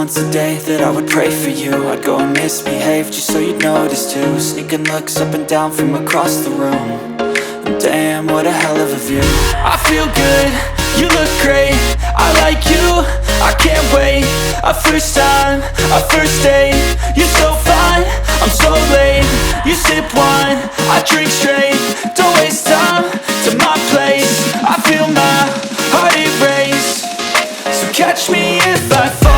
once a day that I would pray for you. I'd go and misbehave just so you'd notice too. Sneaking looks up and down from across the room. And damn, what a hell of a view. I feel good, you look great, I like you, I can't wait. A first time, a first date, you're so fine, I'm so late. You sip wine, I drink straight. Don't waste time to my place. I feel my heart erase. So catch me if I fall.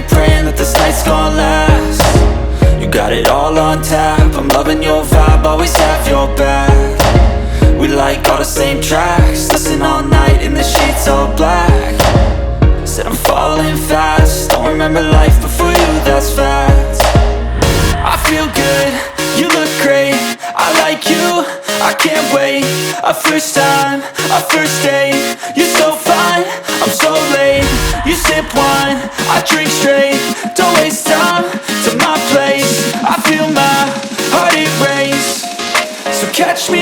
Praying that this night's gonna last. You got it all on tap, I'm loving your vibe, always have your back. We like all the same tracks, listen all night in the sheets all black. Said I'm falling fast, don't remember life before you, that's fact. I feel good, you look great, I like you, I can't wait. A first time, a first date, you're so